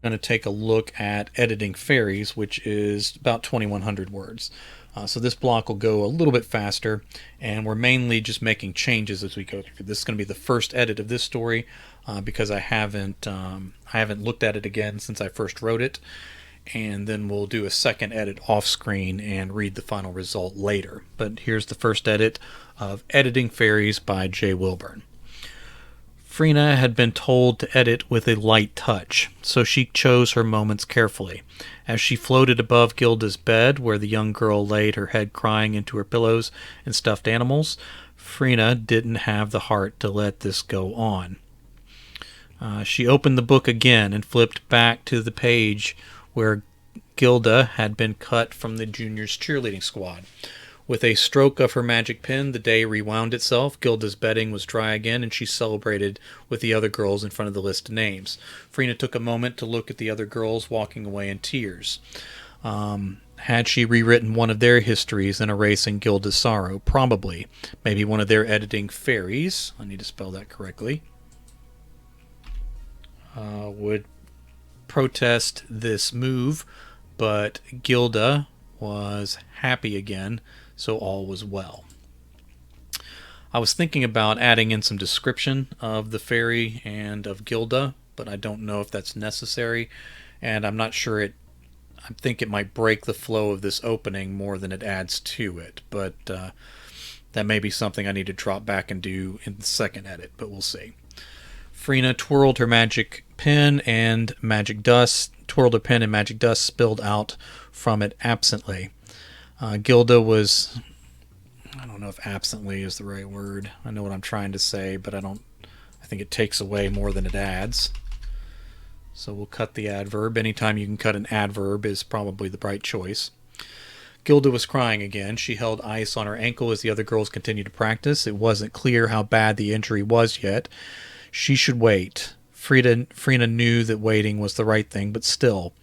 going to take a look at editing Fairies, which is about 2,100 words. So this block will go a little bit faster, and we're mainly just making changes as we go through. This is going to be the first edit of this story because I haven't looked at it again since I first wrote it, and then we'll do a second edit off screen and read the final result later. But here's the first edit of Editing Fairies by Jay Wilburn. Frina had been told to edit with a light touch, so she chose her moments carefully. As she floated above Gilda's bed, where the young girl laid her head crying into her pillows and stuffed animals, Frina didn't have the heart to let this go on. She opened the book again and flipped back to the page where Gilda had been cut from the juniors' cheerleading squad. With a stroke of her magic pen, the day rewound itself. Gilda's bedding was dry again, and she celebrated with the other girls in front of the list of names. Frina took a moment to look at the other girls walking away in tears. Had she rewritten one of their histories and erasing Gilda's sorrow? Probably. Maybe one of their editing Fairies, I need to spell that correctly, would protest this move, but Gilda was happy again, so all was well. I was thinking about adding in some description of the fairy and of Gilda, but I don't know if that's necessary, and I'm not sure I think it might break the flow of this opening more than it adds to it, but that may be something I need to drop back and do in the second edit, but we'll see. Frina twirled her magic pen and magic dust spilled out from it absently. Gilda was, I don't know if absently is the right word. I know what I'm trying to say, but I think it takes away more than it adds. So we'll cut the adverb. Anytime you can cut an adverb is probably the right choice. Gilda was crying again. She held ice on her ankle as the other girls continued to practice. It wasn't clear how bad the injury was yet. She should wait. Frina knew that waiting was the right thing, but still.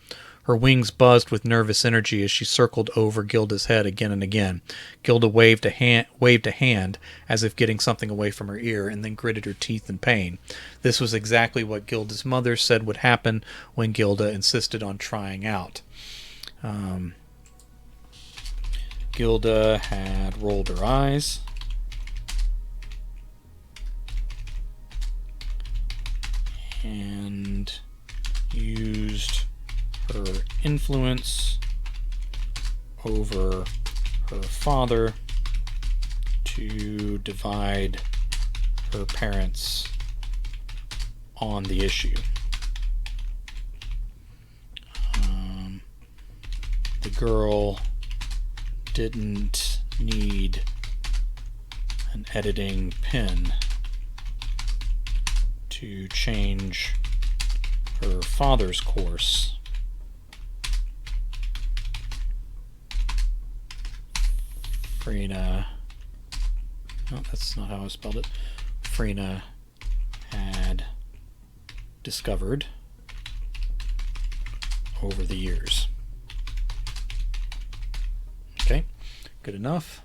Her wings buzzed with nervous energy as she circled over Gilda's head again and again. Gilda waved a hand as if getting something away from her ear, and then gritted her teeth in pain. This was exactly what Gilda's mother said would happen when Gilda insisted on trying out. Gilda had rolled her eyes and used her influence over her father to divide her parents on the issue. The girl didn't need an editing pen to change her father's course. Frina, no, that's not how I spelled it. Frina had discovered over the years. Okay, good enough.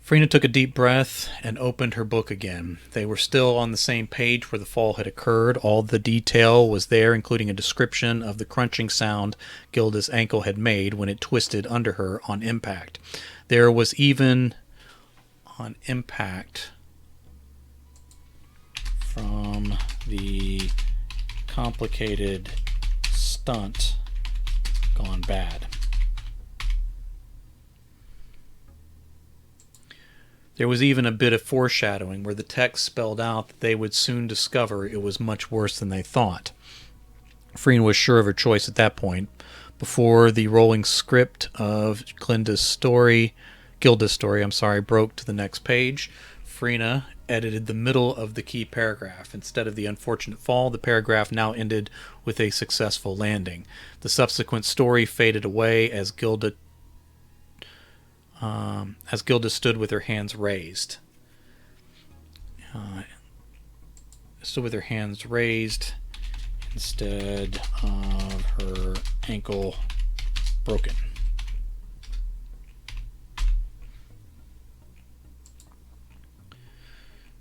Frina took a deep breath and opened her book again. They were still on the same page where the fall had occurred. All the detail was there, including a description of the crunching sound Gilda's ankle had made when it twisted under her on impact. There was even on impact from the complicated stunt gone bad. There was even a bit of foreshadowing where the text spelled out that they would soon discover it was much worse than they thought. Frina was sure of her choice at that point. Before the rolling script of Gilda's story, broke to the next page, Frina edited the middle of the key paragraph. Instead of the unfortunate fall, the paragraph now ended with a successful landing. The subsequent story faded away as Gilda stood with her hands raised. Instead of her ankle broken.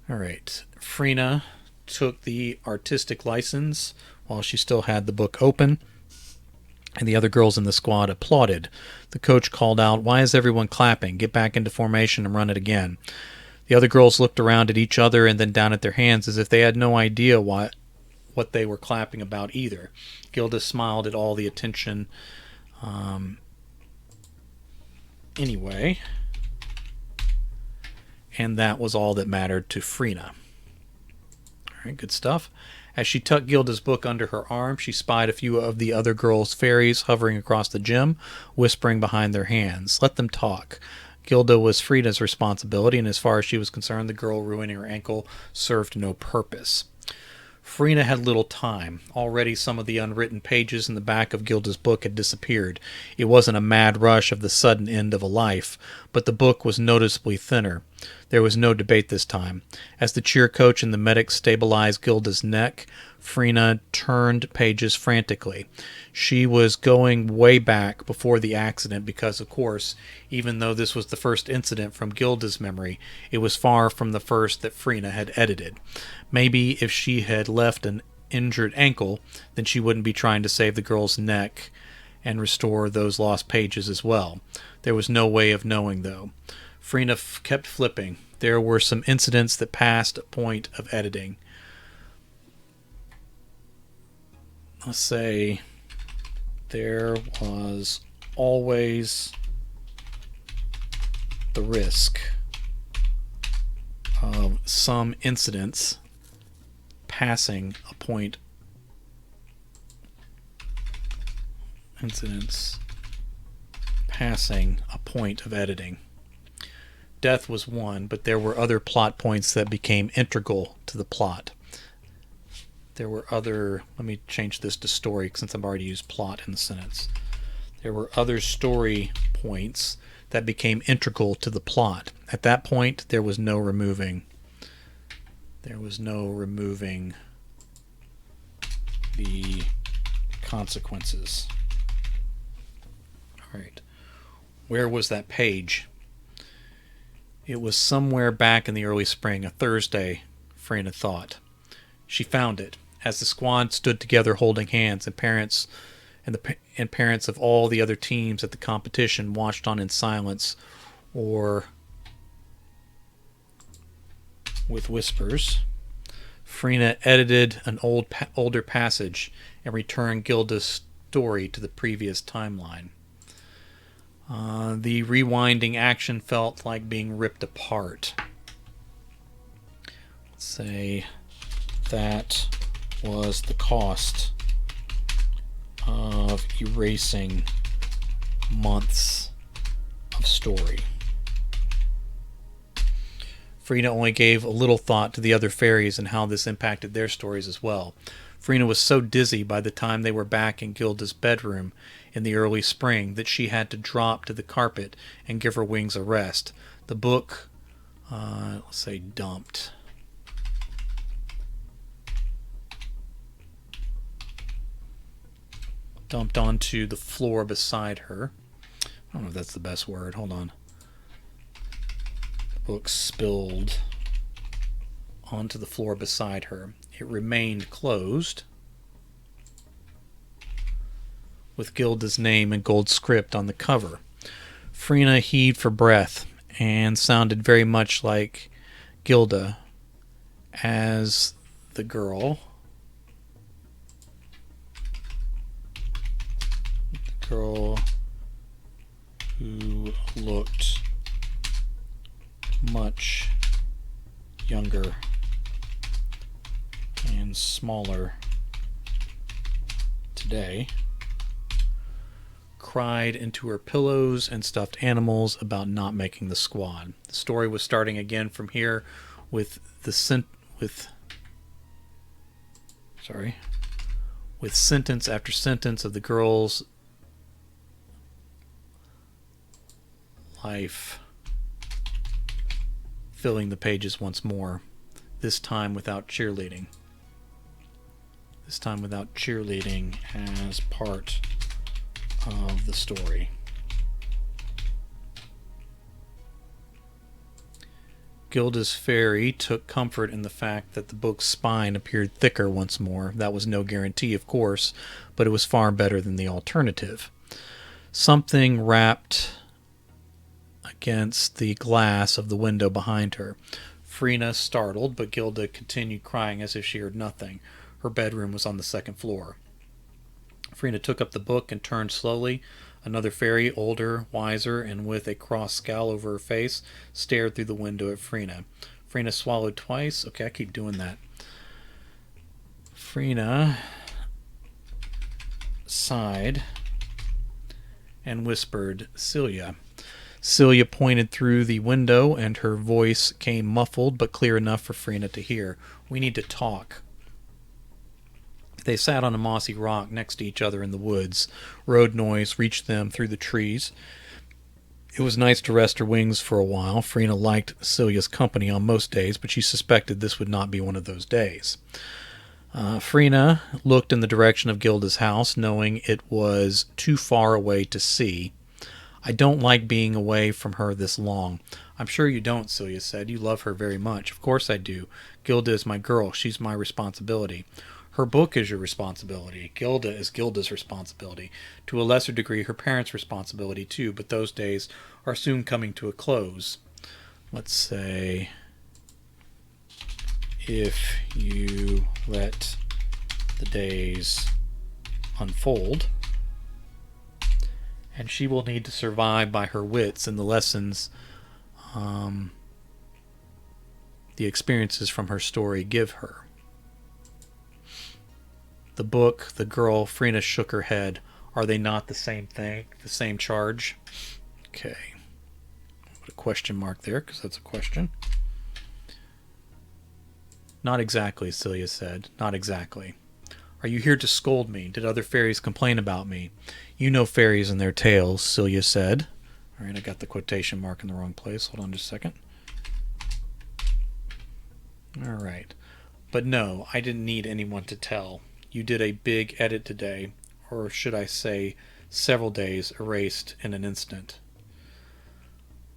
All right. Frina took the artistic license while she still had the book open, and the other girls in the squad applauded. The coach called out, "Why is everyone clapping? Get back into formation and run it again." The other girls looked around at each other and then down at their hands as if they had no idea what they were clapping about either. Gilda smiled at all the attention. Anyway, and that was all that mattered to Frina. All right, good stuff. As she tucked Gilda's book under her arm, she spied a few of the other girls' fairies hovering across the gym, whispering behind their hands. Let them talk. Gilda was Frina's responsibility, and as far as she was concerned, the girl ruining her ankle served no purpose. Frina had little time. Already some of the unwritten pages in the back of Gilda's book had disappeared. It wasn't a mad rush of the sudden end of a life, but the book was noticeably thinner. There was no debate this time. As the cheer coach and the medic stabilized Gilda's neck, Frina turned pages frantically. She was going way back before the accident because, of course, even though this was the first incident from Gilda's memory, it was far from the first that Frina had edited. Maybe if she had left an injured ankle, then she wouldn't be trying to save the girl's neck and restore those lost pages as well. There was no way of knowing, though. Frina kept flipping. There were some incidents that passed a point of editing. Let's say there was always the risk of some incidents passing a point of editing. Death was one, but there were other plot points that became integral to the plot. Let me change this to story since I've already used plot in the sentence. There were other story points that became integral to the plot. At that point, there was no removing the consequences. All right. Where was that page? It was somewhere back in the early spring, a Thursday, Frina thought. She found it. As the squad stood together holding hands, and parents of all the other teams at the competition watched on in silence or with whispers, Frina edited an older passage and returned Gilda's story to the previous timeline. The rewinding action felt like being ripped apart. Let's say that was the cost of erasing months of story. Frina only gave a little thought to the other fairies and how this impacted their stories as well. Frina was so dizzy by the time they were back in Gilda's bedroom in the early spring that she had to drop to the carpet and give her wings a rest. The book, let's say dumped. Dumped onto the floor beside her. I don't know if that's the best word. Hold on. The book spilled onto the floor beside her. It remained closed, with Gilda's name in gold script on the cover. Frina heaved for breath and sounded very much like Gilda as the girl who looked much younger and smaller today, cried into her pillows and stuffed animals about not making the squad. The story was starting again from here with sentence after sentence of the girl's life filling the pages once more, this time without cheerleading. This time without cheerleading as part of the story. Gilda's fairy took comfort in the fact that the book's spine appeared thicker once more. That was no guarantee, of course, but it was far better than the alternative. Something rapped against the glass of the window behind her. Frina startled, but Gilda continued crying as if she heard nothing. Her bedroom was on the second floor. Frina took up the book and turned slowly. Another fairy, older, wiser, and with a cross scowl over her face, stared through the window at Frina. Frina swallowed twice. Okay, I keep doing that. Frina sighed and whispered, "Celia." Celia pointed through the window, and her voice came muffled but clear enough for Frina to hear. "We need to talk." They sat on a mossy rock next to each other in the woods. Road noise reached them through the trees. It was nice to rest her wings for a while. Frina liked Celia's company on most days, but she suspected this would not be one of those days. Frina looked in the direction of Gilda's house, knowing it was too far away to see. "I don't like being away from her this long." "I'm sure you don't," Celia said. "You love her very much." "Of course I do. Gilda is my girl. She's my responsibility." "Her book is your responsibility. Gilda is Gilda's responsibility. To a lesser degree, her parents' responsibility too, but those days are soon coming to a close. Let's say, if you let the days unfold, and she will need to survive by her wits and the lessons the experiences from her story give her." The book, the girl, Frina shook her head. "Are they not the same thing, the same charge?" Okay. Put a question mark there, because that's a question. "Not exactly," Celia said. "Not exactly." "Are you here to scold me? Did other fairies complain about me?" "You know fairies and their tales," Celia said. All right, I got the quotation mark in the wrong place. Hold on just a second. All right. "But no, I didn't need anyone to tell. You did a big edit today, or should I say several days erased in an instant."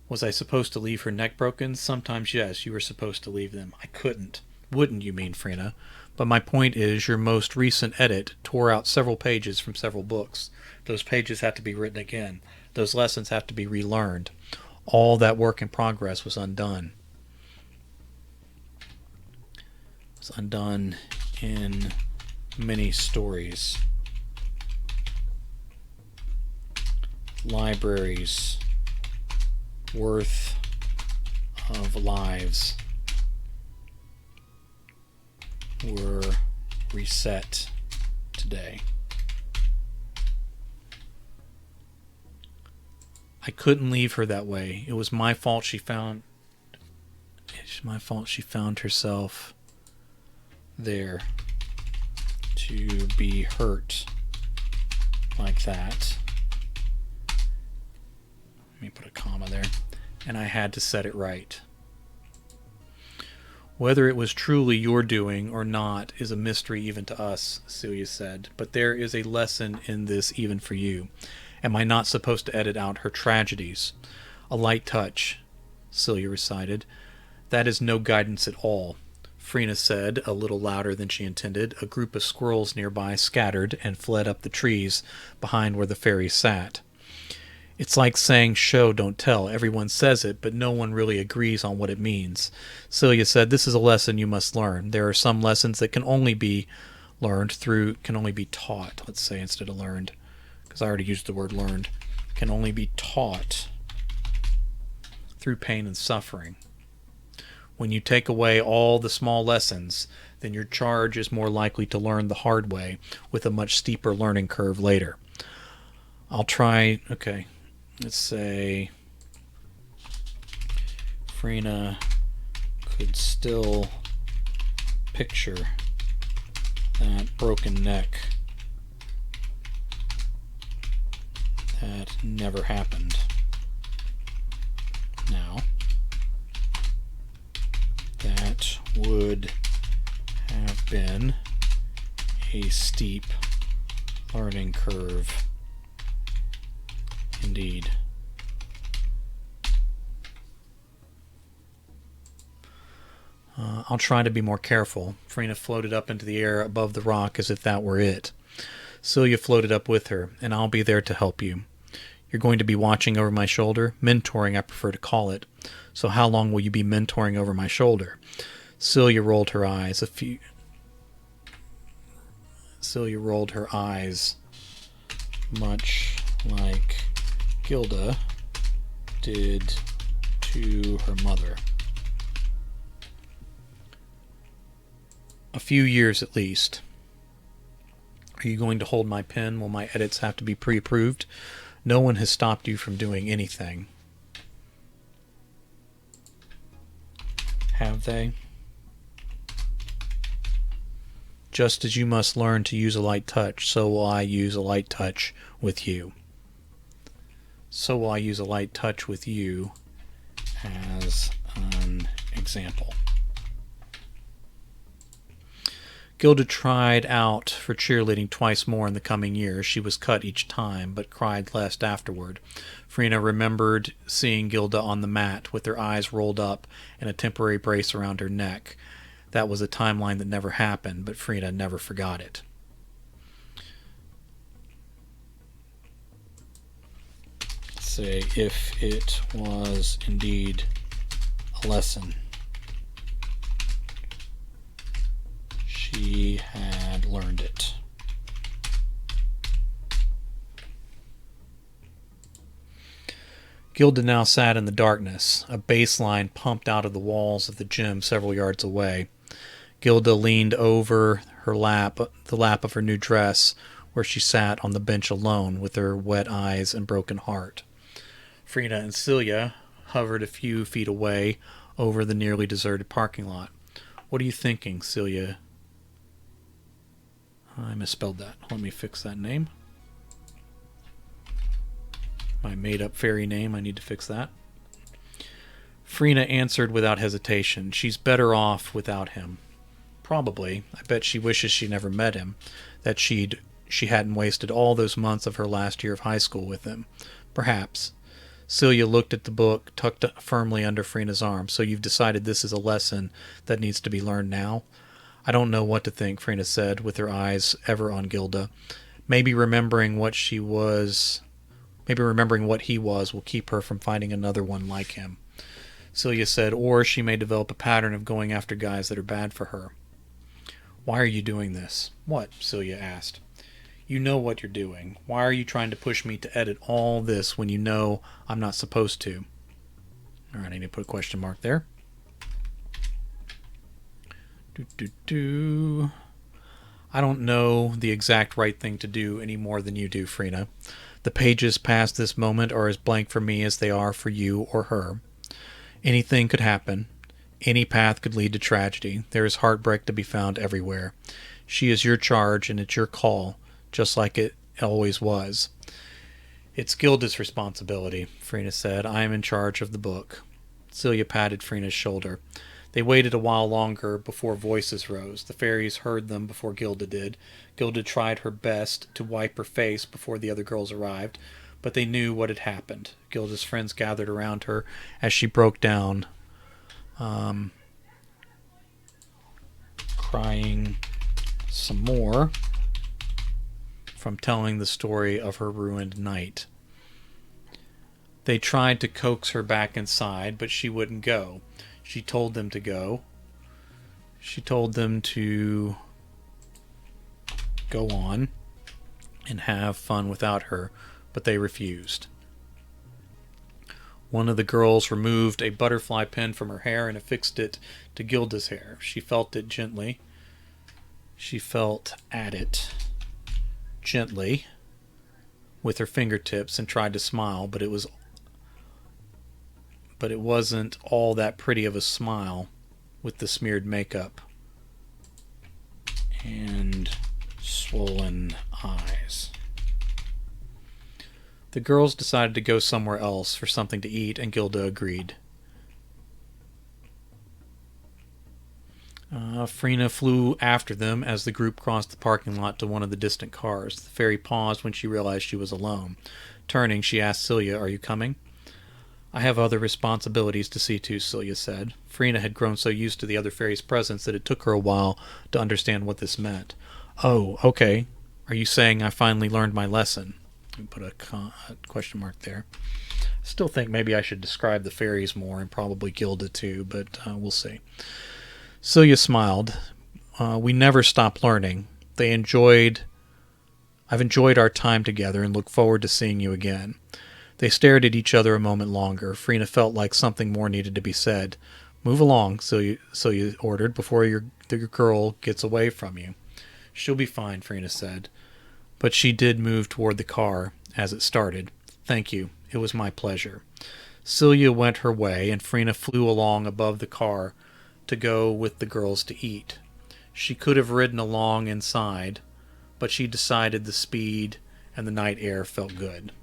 "Was I supposed to leave her neck broken?" "Sometimes, yes, you were supposed to leave them." "I couldn't." "Wouldn't, you mean, Frina. But my point is, your most recent edit tore out several pages from several books. Those pages have to be written again. Those lessons have to be relearned. All that work in progress was undone. It was undone in many stories. Libraries worth of lives were reset today. I couldn't leave her that way. It was my fault she found herself there to be hurt like that. Let me put a comma there. And I had to set it right. Whether it was truly your doing or not is a mystery even to us, Celia said, but there is a lesson in this even for you. Am I not supposed to edit out her tragedies? A light touch, Celia recited. That is no guidance at all. Frina said, a little louder than she intended. A group of squirrels nearby scattered and fled up the trees behind where the fairies sat. It's like saying show, don't tell. Everyone says it, but no one really agrees on what it means. Celia said, this is a lesson you must learn. There are some lessons that can only be taught, let's say, instead of learned, because I already used the word learned, can only be taught through pain and suffering. When you take away all the small lessons, then your charge is more likely to learn the hard way with a much steeper learning curve later. I'll try, okay, let's say Frina could still picture that broken neck that never happened. Now, that would have been a steep learning curve indeed. I'll try to be more careful. Frina floated up into the air above the rock as if that were it. Celia floated up with her, and I'll be there to help you. You're going to be watching over my shoulder? Mentoring, I prefer to call it. So how long will you be mentoring over my shoulder? Celia rolled her eyes. Celia rolled her eyes, much like Gilda did to her mother. A few years at least. Are you going to hold my pen? Will my edits have to be pre-approved? No one has stopped you from doing anything. Have they? Just as you must learn to use a light touch, so will I use a light touch with you. So will I use a light touch with you as an example. Gilda tried out for cheerleading twice more in the coming years. She was cut each time, but cried less afterward. Frina remembered seeing Gilda on the mat with her eyes rolled up and a temporary brace around her neck. That was a timeline that never happened, but Frina never forgot it. Say, if it was indeed a lesson she had learned it. Gilda now sat in the darkness. A bass line pumped out of the walls of the gym several yards away. Gilda leaned over her lap, the lap of her new dress, where she sat on the bench alone with her wet eyes and broken heart. Frina and Celia hovered a few feet away over the nearly deserted parking lot. What are you thinking, Celia? I misspelled that. Let me fix that name. My made-up fairy name, I need to fix that. Frina answered without hesitation. She's better off without him. Probably. I bet she wishes she never met him, that she hadn't wasted all those months of her last year of high school with him. Perhaps. Celia looked at the book, tucked firmly under Frina's arm. So you've decided this is a lesson that needs to be learned now? I don't know what to think, Frina said, with her eyes ever on Gilda. Maybe remembering what he was will keep her from finding another one like him. Celia said, or she may develop a pattern of going after guys that are bad for her. Why are you doing this? What? Celia asked. You know what you're doing. Why are you trying to push me to edit all this when you know I'm not supposed to? All right, I need to put a question mark there. I don't know the exact right thing to do any more than you do, Frina. The pages past this moment are as blank for me as they are for you or her. Anything could happen. Any path could lead to tragedy. There is heartbreak to be found everywhere. She is your charge, and it's your call, just like it always was. It's Gilda's responsibility, Frina said. I am in charge of the book. Celia patted Frina's shoulder. They waited a while longer before voices rose. The fairies heard them before Gilda did. Gilda tried her best to wipe her face before the other girls arrived, but they knew what had happened. Gilda's friends gathered around her as she broke down, crying some more from telling the story of her ruined night. They tried to coax her back inside, but she wouldn't go. She told them to go. She told them to go on and have fun without her, but they refused. One of the girls removed a butterfly pin from her hair and affixed it to Gilda's hair. She felt it gently. She felt at it gently with her fingertips and tried to smile, but it wasn't all that pretty of a smile with the smeared makeup and swollen eyes. The girls decided to go somewhere else for something to eat, and Gilda agreed. Frina flew after them as the group crossed the parking lot to one of the distant cars. The fairy paused when she realized she was alone. Turning, she asked Celia, "Are you coming?" I have other responsibilities to see to, Celia said. Frina had grown so used to the other fairies' presence that it took her a while to understand what this meant. Oh, okay. Are you saying I finally learned my lesson? Put a question mark there. Still think maybe I should describe the fairies more, and probably Gilda too, but we'll see. Celia smiled. We never stop learning. I've enjoyed our time together and look forward to seeing you again. They stared at each other a moment longer. Frina felt like something more needed to be said. Move along, Celia ordered, before your girl gets away from you. She'll be fine, Frina said. But she did move toward the car as it started. Thank you. It was my pleasure. Celia went her way, and Frina flew along above the car to go with the girls to eat. She could have ridden along inside, but she decided the speed and the night air felt good.